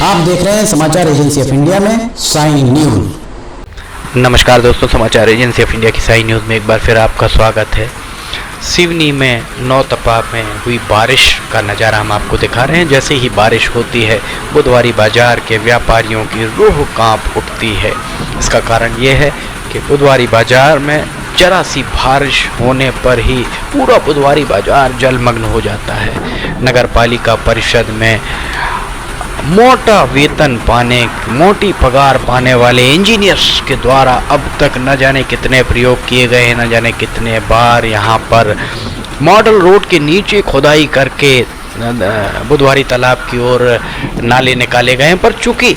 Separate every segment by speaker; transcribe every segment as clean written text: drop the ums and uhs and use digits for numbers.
Speaker 1: आप देख रहे हैं समाचार एजेंसी ऑफ इंडिया में साइन न्यूज।
Speaker 2: नमस्कार दोस्तों, समाचार एजेंसी ऑफ इंडिया की साइन न्यूज़ में एक बार फिर आपका स्वागत है। सिवनी में नौतपा में हुई बारिश का नज़ारा हम आपको दिखा रहे हैं। जैसे ही बारिश होती है, बुधवारी बाजार के व्यापारियों की रूह कांप उठती है। इसका कारण ये है कि बुधवारी बाजार में जरा सी बारिश होने पर ही पूरा बुधवारी बाजार जलमग्न हो जाता है। नगर पालिका परिषद में मोटा वेतन पाने, मोटी पगार पाने वाले इंजीनियर्स के द्वारा अब तक न जाने कितने प्रयोग किए गए हैं, न जाने कितने बार यहाँ पर मॉडल रोड के नीचे खुदाई करके बुधवारी तालाब की ओर नाले निकाले गए हैं। पर चूंकि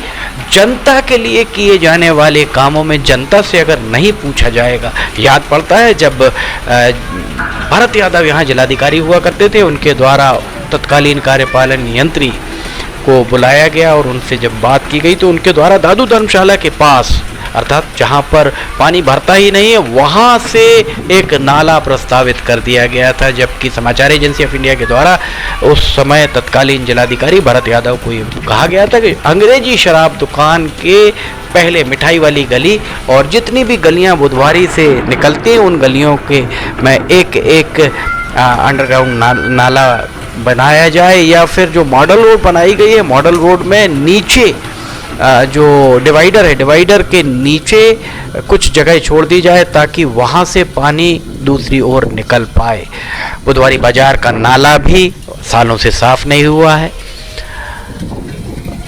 Speaker 2: जनता के लिए किए जाने वाले कामों में जनता से अगर नहीं पूछा जाएगा, याद पड़ता है जब भरत यादव यहाँ जिलाधिकारी हुआ करते थे, उनके द्वारा तत्कालीन कार्यपालन यंत्री को बुलाया गया और उनसे जब बात की गई तो उनके द्वारा दादू धर्मशाला के पास, अर्थात जहां पर पानी भरता ही नहीं है, वहां से एक नाला प्रस्तावित कर दिया गया था। जबकि समाचार एजेंसी ऑफ इंडिया के द्वारा उस समय तत्कालीन जिलाधिकारी भरत यादव को ये कहा गया था कि अंग्रेजी शराब दुकान के पहले मिठाई वाली गली और जितनी भी गलियां बुधवारी से निकलती हैं, उन गलियों के में एक एक अंडरग्राउंड नाला बनाया जाए, या फिर जो मॉडल रोड बनाई गई है, मॉडल रोड में नीचे जो डिवाइडर है, डिवाइडर के नीचे कुछ जगह छोड़ दी जाए ताकि वहाँ से पानी दूसरी ओर निकल पाए। बुधवारी बाजार का नाला भी सालों से साफ नहीं हुआ है।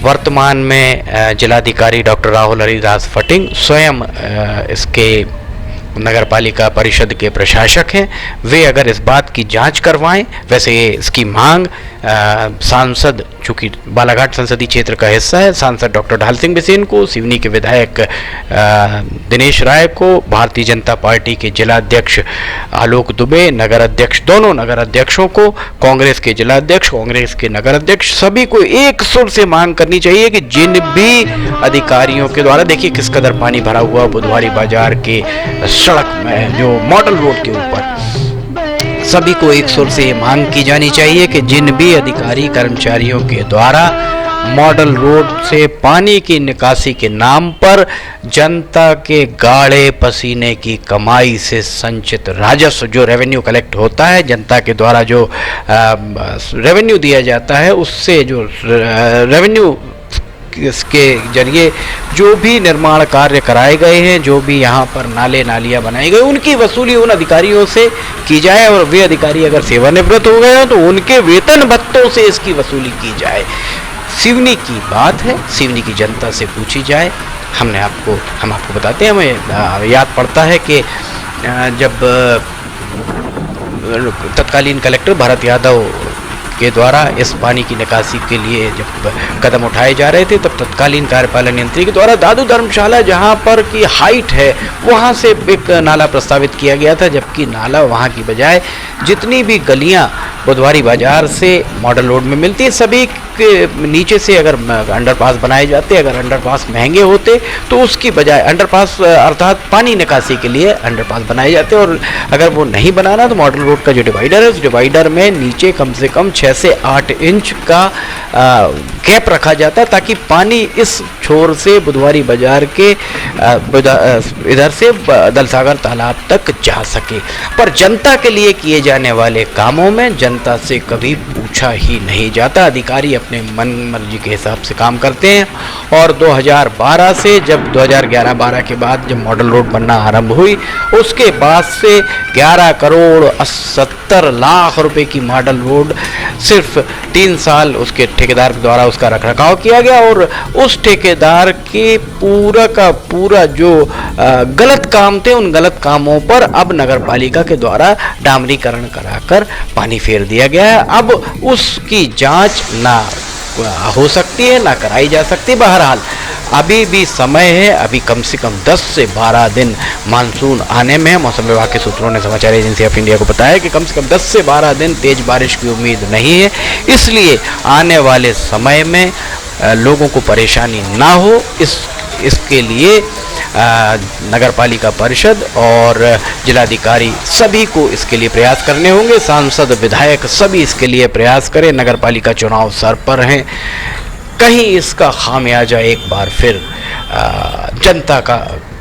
Speaker 2: वर्तमान में जिलाधिकारी डॉक्टर राहुल हरिदास फटिंग स्वयं इसके नगर पालिका परिषद के प्रशासक हैं। वे अगर इस बात की जांच करवाएं, वैसे इसकी मांग सांसद, चूँकि बालाघाट संसदीय क्षेत्र का हिस्सा है, सांसद डॉक्टर ढाल सिंह बिसेन को, सिवनी के विधायक दिनेश राय को, भारतीय जनता पार्टी के जिलाध्यक्ष आलोक दुबे, नगर अध्यक्ष, दोनों नगर अध्यक्षों को, कांग्रेस के जिलाध्यक्ष, कांग्रेस के नगर अध्यक्ष, सभी को एक सुर से मांग करनी चाहिए कि जिन भी अधिकारियों के द्वारा, देखिए किस कदर पानी भरा हुआ बुधवारी बाजार के सड़क में, जो मॉडल रोड के ऊपर, सभी को एक सुर से मांग की जानी चाहिए कि जिन भी अधिकारी कर्मचारियों के द्वारा मॉडल रोड से पानी की निकासी के नाम पर जनता के गाढ़े पसीने की कमाई से संचित राजस्व, जो रेवेन्यू कलेक्ट होता है, जनता के द्वारा जो रेवेन्यू दिया जाता है, उससे जो रेवेन्यू इसके जरिए जो भी निर्माण कार्य कराए गए हैं, जो भी यहाँ पर नाले नालियाँ बनाई गई, उनकी वसूली उन अधिकारियों से की जाए। और वे अधिकारी अगर सेवानिवृत्त हो गए हैं तो उनके वेतन भत्तों से इसकी वसूली की जाए। सिवनी की बात है, सिवनी की जनता से पूछी जाए। हम आपको बताते हैं, हमें याद पड़ता है कि जब तत्कालीन कलेक्टर भरत यादव के द्वारा इस पानी की निकासी के लिए जब कदम उठाए जा रहे थे, तब तत्कालीन कार्यपालन यंत्री के द्वारा दादू धर्मशाला जहां पर की हाइट है, वहां से एक नाला प्रस्तावित किया गया था। जबकि नाला वहां की बजाय जितनी भी गलियां बुधवारी बाजार से मॉडल रोड में मिलती है, सभी के नीचे से अगर अंडरपास बनाए जाते, अगर अंडरपास महंगे होते तो उसकी बजाय अंडरपास, अर्थात पानी निकासी के लिए अंडरपास बनाए जाते, और अगर वो नहीं बनाना तो मॉडल रोड का जो डिवाइडर है, उस डिवाइडर में नीचे कम से कम 6 से 8 इंच का गैप रखा जाता है ताकि पानी इस छोर से बुधवारी बाजार के इधर से दलसागर तालाब तक जा सके। पर जनता के लिए किए जाने वाले कामों में जनता से कभी पूछा ही नहीं जाता। अधिकारी अपने मन मर्जी के हिसाब से काम करते हैं। और 2012 से, जब 2011-12 के बाद जब मॉडल रोड बनना आरंभ हुई, उसके बाद से 11 करोड़ 70 लाख रुपए की मॉडल रोड सिर्फ 3 साल उसके ठेकेदार द्वारा उसका रखरखाव किया गया, और उस ठेकेदार के पूरा का पूरा जो गलत काम थे, उन गलत कामों पर अब नगर पालिका के द्वारा डामरीकरण कराकर पानी फेर दिया गया है। अब उसकी जांच ना हो सकती है, ना कराई जा सकती। बहरहाल अभी भी समय है, अभी कम से कम 10 से 12 दिन मानसून आने में। मौसम विभाग के सूत्रों ने समाचार एजेंसी ऑफ इंडिया को बताया कि कम से कम 10 से 12 दिन तेज बारिश की उम्मीद नहीं है। इसलिए आने वाले समय में लोगों को परेशानी ना हो, इसके लिए नगर पालिका परिषद और जिलाधिकारी सभी को इसके लिए प्रयास करने होंगे। सांसद विधायक सभी इसके लिए प्रयास करें। नगर पालिका चुनाव सर पर हैं, कहीं इसका खामियाजा एक बार फिर जनता का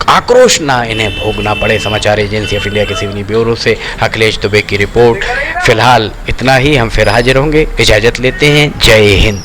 Speaker 2: आक्रोश ना इन्हें भोगना पड़े। समाचार एजेंसी ऑफ इंडिया के सिवनी ब्यूरो से अखिलेश दुबे की रिपोर्ट। फिलहाल इतना ही, हम फिर हाजिर होंगे। इजाज़त लेते हैं। जय हिंद।